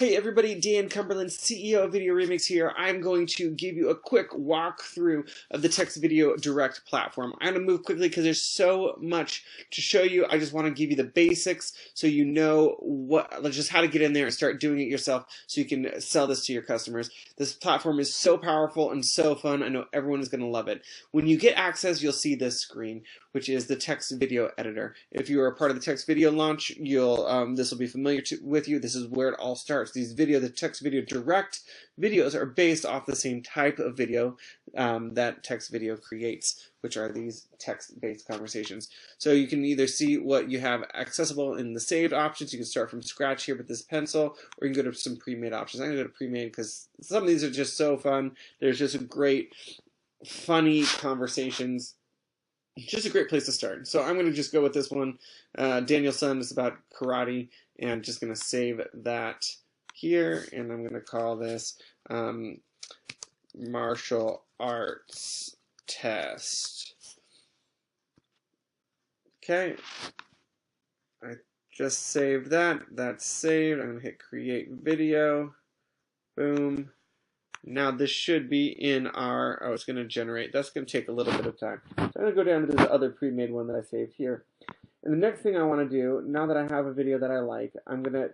Hey everybody, Dan Cumberland, CEO of Video Remix here. I'm going to give you a quick walkthrough of the TXTVideo Direct platform. I'm going to move quickly because there's so much to show you. I just want to give you the basics so you know just how to get in there and start doing it yourself so you can sell this to your customers. This platform is so powerful and so fun. I know everyone is going to love it. When you get access, you'll see this screen, which is the text video editor. If you are a part of the text video launch, this will be familiar with you. This is where it all starts. The TXTVideo Direct videos are based off the same type of video that TXTVideo creates, which are these text-based conversations. So you can either see what you have accessible in the saved options. You can start from scratch here with this pencil, or you can go to some pre-made options. I'm going to go to pre-made because some of these are just so fun. There's just great, funny conversations. Just a great place to start. So I'm going to just go with this one. Danielson is about karate, and just going to save that here, and I'm going to call this martial arts test. Okay, I just saved that. That's saved. I'm going to hit create video. Boom. Now this should be in our, it's going to generate. That's going to take a little bit of time. So I'm going to go down to this other pre-made one that I saved here. And the next thing I want to do, now that I have a video that I like, I'm going to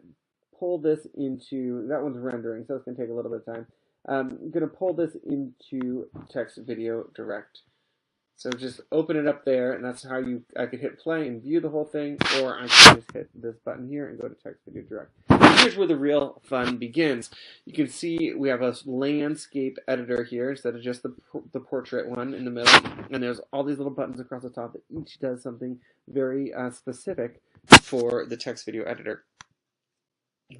pull this into, that one's rendering, so it's going to take a little bit of time. I'm going to pull this into TXTVideo Direct. So just open it up there, and that's how I could hit play and view the whole thing, or I can just hit this button here and go to TXTVideo Direct. Here's where the real fun begins. You can see we have a landscape editor here instead of just the portrait one in the middle, and there's all these little buttons across the top that each does something very specific for the TXTVideo editor.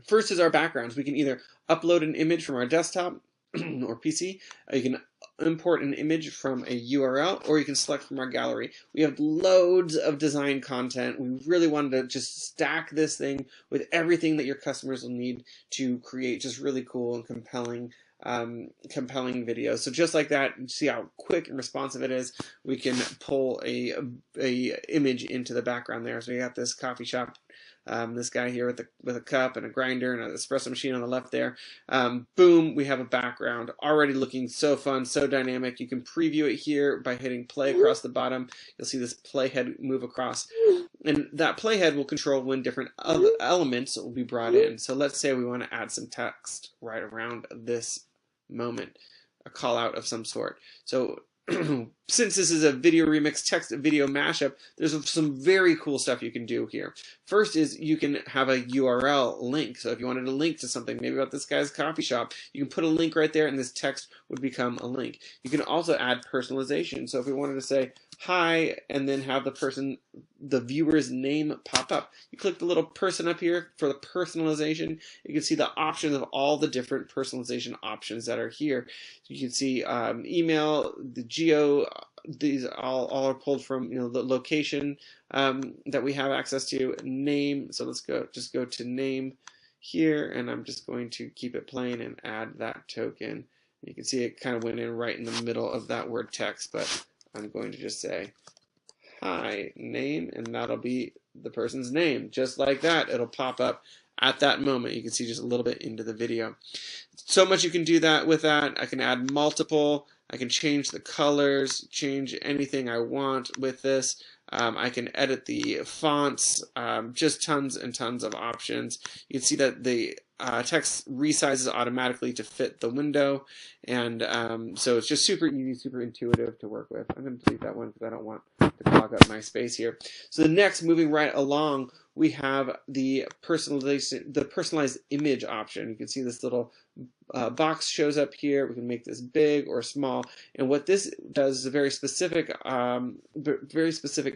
First is our backgrounds. We can either upload an image from our desktop or PC. You can import an image from a URL, or you can select from our gallery. We have loads of design content. We really wanted to just stack this thing with everything that your customers will need to create just really cool and compelling videos. So just like that, you see how quick and responsive it is. We can pull a image into the background there. So we got this coffee shop. This guy here with a cup and a grinder and an espresso machine on the left there. Boom, we have a background already looking so fun, so dynamic. You can preview it here by hitting play across the bottom. You'll see this playhead move across. And that playhead will control when different elements will be brought in. So let's say we want to add some text right around this moment, a call out of some sort. So since this is a video remix text video mashup, there's some very cool stuff you can do here. First is you can have a URL link. So if you wanted a link to something, maybe about this guy's coffee shop, you can put a link right there and this text would become a link. You can also add personalization. So if we wanted to say hi and then have the viewer's name pop up, you click the little person up here for the personalization. You can see the options of all the different personalization options that are here. You can see email, the geo, these all are pulled from the location that we have access to. Name, so let's just go to name here, and I'm just going to keep it plain and add that token. You can see it kind of went in right in the middle of that word text, but I'm going to just say hi name, and that'll be the person's name. Just like that, it'll pop up at that moment. You can see just a little bit into the video. So much you can do that with that. I can add multiple. I can change the colors, change anything I want with this. I can edit the fonts, just tons and tons of options. You can see that the text resizes automatically to fit the window, and so it's just super easy, super intuitive to work with. I'm going to delete that one because I don't want to clog up my space here. So the next, moving right along, we have the personalized image option. You can see this little box shows up here. We can make this big or small, and what this does is a very specific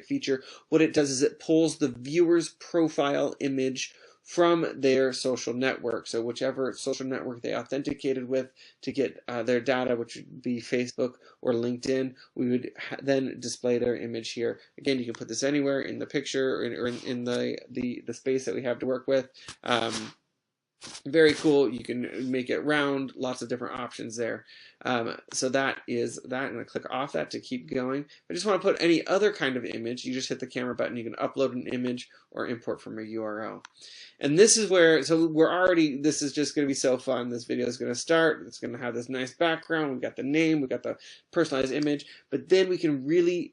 feature. What it does is it pulls the viewer's profile image from their social network. So whichever social network they authenticated with to get their data, which would be Facebook or LinkedIn, we would then display their image here. Again, you can put this anywhere in the picture or in the space that we have to work with. Very cool. You can make it round, lots of different options there. So that is that. I'm going to click off that to keep going. If I just want to put any other kind of image, you just hit the camera button. You can upload an image or import from a URL. And this is where, so we're already, this is just going to be so fun. This video is going to start. It's going to have this nice background. We've got the name. We've got the personalized image. But then we can really,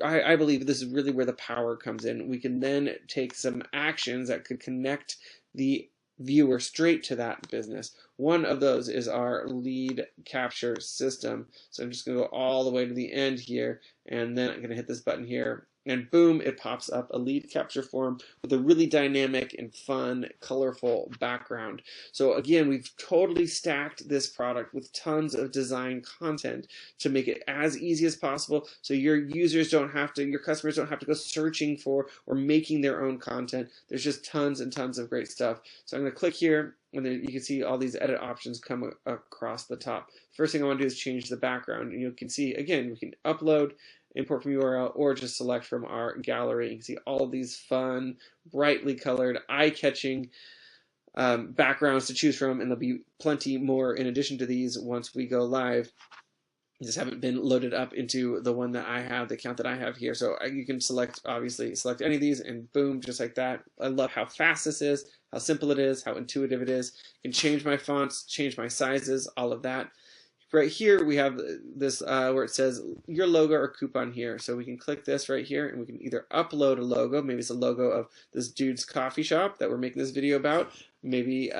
I believe this is really where the power comes in. We can then take some actions that could connect the viewer straight to that business. One of those is our lead capture system. So I'm just going to go all the way to the end here, and then I'm going to hit this button here, and boom, it pops up a lead capture form with a really dynamic and fun, colorful background. So again, we've totally stacked this product with tons of design content to make it as easy as possible, so your users don't have to, your customers don't have to go searching for or making their own content. There's just tons and tons of great stuff. So I'm going to click here, and then you can see all these edit options come across the top. First thing I want to do is change the background, and you can see, again, we can upload, import from URL, or just select from our gallery. You can see all these fun, brightly colored, eye-catching backgrounds to choose from, and there'll be plenty more in addition to these once we go live. Just haven't been loaded up into the one that I have, the account that I have here. So you can select, obviously, select any of these, and boom, just like that. I love how fast this is, how simple it is, how intuitive it is. I can change my fonts, change my sizes, all of that. Right here we have this where it says your logo or coupon here. So we can click this right here, and we can either upload a logo. Maybe it's a logo of this dude's coffee shop that we're making this video about. Maybe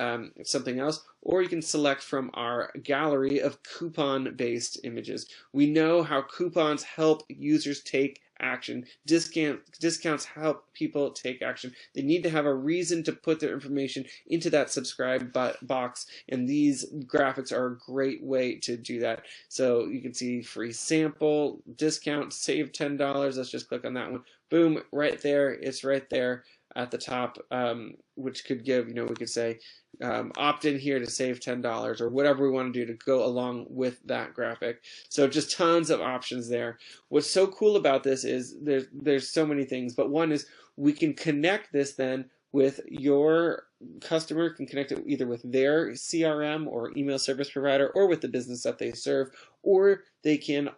something else. Or you can select from our gallery of coupon-based images. We know how coupons help users take action. Discounts help people take action. They need to have a reason to put their information into that subscribe box, and these graphics are a great way to do that. So you can see free sample, discount, save $10. Let's just click on that one. Boom, right there. It's right there at the top, which could give, we could say, opt in here to save $10 or whatever we want to do to go along with that graphic. So just tons of options there. What's so cool about this is there's so many things, but one is we can connect this then with your customer, can connect it either with their CRM or email service provider or with the business that they serve, or they can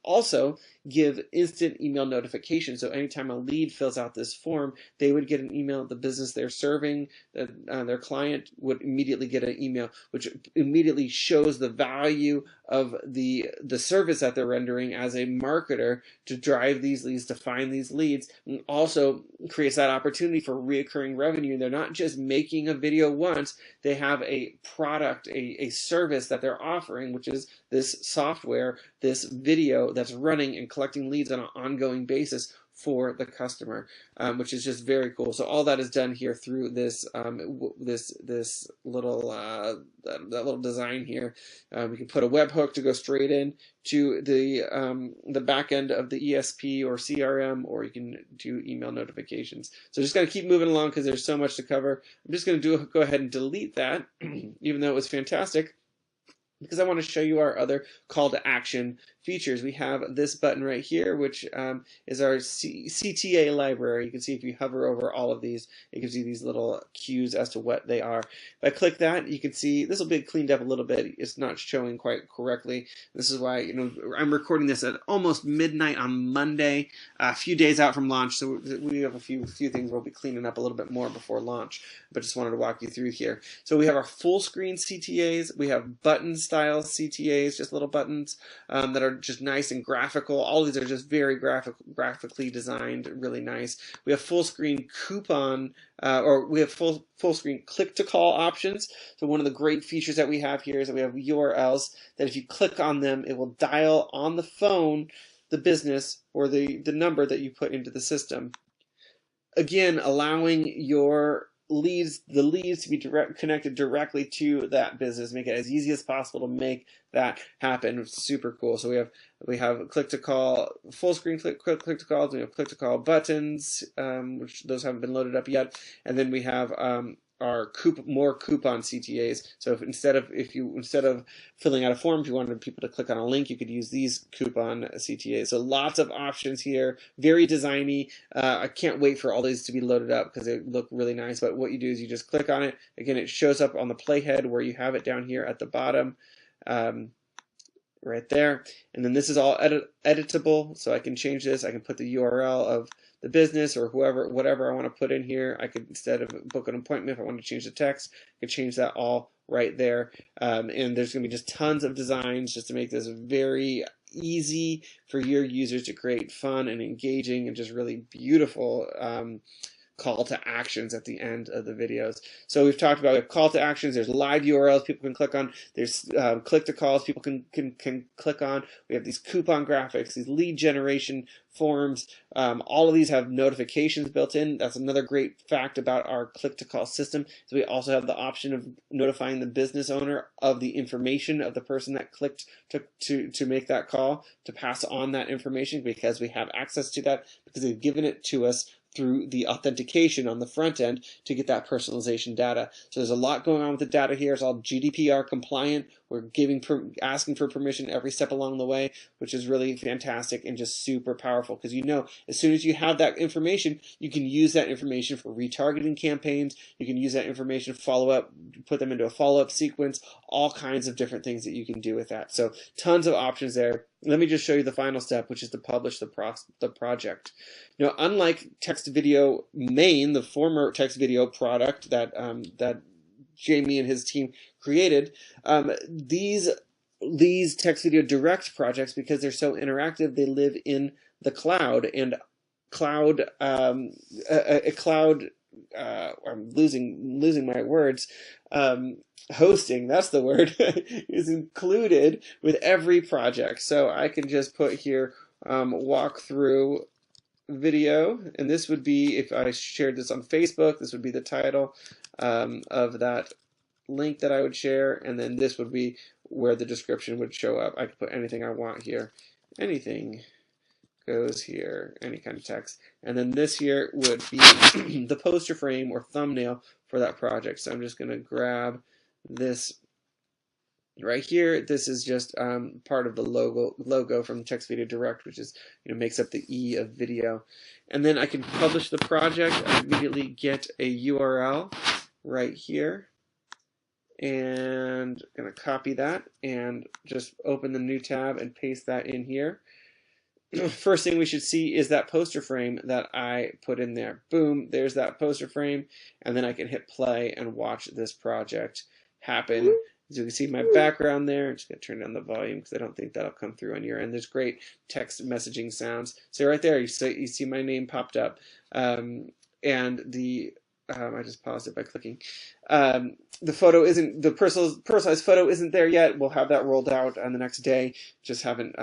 also give instant email notification. So anytime a lead fills out this form, they would get an email. The business they're serving, their client would immediately get an email, which immediately shows the value of the service that they're rendering as a marketer to drive these leads, to find these leads, and also creates that opportunity for reoccurring revenue. They're not just making a video once, they have a product, a service that they're offering, which is this software, this video that's running and collecting leads on an ongoing basis for the customer, which is just very cool. So all that is done here through this this little that little design here. We can put a webhook to go straight in to the back end of the ESP or CRM, or you can do email notifications. So just got to keep moving along because there's so much to cover. I'm just going to go ahead and delete that, even though it was fantastic, because I want to show you our other call to action features. We have this button right here, which is our CTA library. You can see if you hover over all of these, it gives you these little cues as to what they are. If I click that, you can see this will be cleaned up a little bit. It's not showing quite correctly. This is why I'm recording this at almost midnight on Monday, a few days out from launch. So we have a few things we'll be cleaning up a little bit more before launch. But just wanted to walk you through here. So we have our full screen CTAs. We have button style CTAs, just little buttons that are just nice and graphical. All of these are just very graphically designed, really nice. We have full screen coupon, or we have full screen click to call options. So one of the great features that we have here is that we have URLs that if you click on them, it will dial on the phone the business or the number that you put into the system. Again, allowing the leads to be connected directly to that business, make it as easy as possible to make that happen. It's super cool. So we have click to call, full screen click to calls. We have click to call buttons, which those haven't been loaded up yet, and then we have more coupon CTAs. So if instead of filling out a form, if you wanted people to click on a link, you could use these coupon CTAs. So lots of options here, very designy. I can't wait for all these to be loaded up because they look really nice. But what you do is you just click on it. Again, it shows up on the playhead where you have it down here at the bottom. Right there, and then this is all editable, so I can change this. I can put the URL of the business or whatever I want to put in here. I could, instead of book an appointment, if I want to change the text, I could change that all right there. And there's going to be just tons of designs just to make this very easy for your users to create fun and engaging and just really beautiful call to actions at the end of the videos. So we've talked about call to actions. There's live URLs people can click on. There's click to calls people can click on. We have these coupon graphics, these lead generation forms. All of these have notifications built in. That's another great fact about our click to call system. So we also have the option of notifying the business owner of the information of the person that clicked to make that call, to pass on that information, because we have access to that because they've given it to us through the authentication on the front end to get that personalization data. So there's a lot going on with the data here. It's all GDPR compliant. We're asking for permission every step along the way, which is really fantastic and just super powerful, because as soon as you have that information, you can use that information for retargeting campaigns. You can use that information to follow up, put them into a follow-up sequence, all kinds of different things that you can do with that. So tons of options there. Let me just show you the final step, which is to publish the project. Unlike Text Video Main, the former Text Video product that Jamie and his team created, these Text Video Direct projects, because they're so interactive, they live in the cloud, and I'm losing my words. Hosting, that's the word, is included with every project. So I can just put here walkthrough video, and this would be, if I shared this on Facebook, this would be the title of that link that I would share, and then this would be where the description would show up. I could put anything I want here. Anything goes here, any kind of text. And then this here would be the poster frame or thumbnail for that project. So I'm just going to grab this right here. This is just part of the logo from Text Video Direct, which is makes up the E of video. And then I can publish the project. I immediately get a URL right here, and I'm going to copy that and just open the new tab and paste that in here. First thing we should see is that poster frame that I put in there. Boom, there's that poster frame, and then I can hit play and watch this project happen. As you can see my background there, I'm just going to turn down the volume because I don't think that'll come through on your end. There's great text messaging sounds. So right there, you see my name popped up, and the I just paused it by clicking. The photo isn't, the personalized photo isn't there yet. We'll have that rolled out on the next day. Just haven't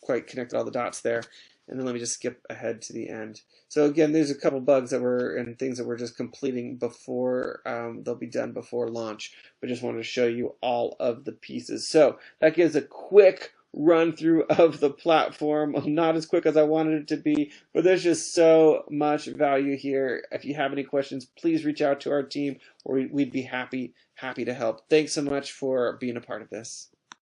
quite connected all the dots there. And then let me just skip ahead to the end. So again, there's a couple bugs and things that we're just completing before they'll be done before launch. But just wanted to show you all of the pieces. So that gives a quick run through of the platform. Not as quick as I wanted it to be, but there's just so much value here. If you have any questions, please reach out to our team, or we'd be happy to help. Thanks so much for being a part of this.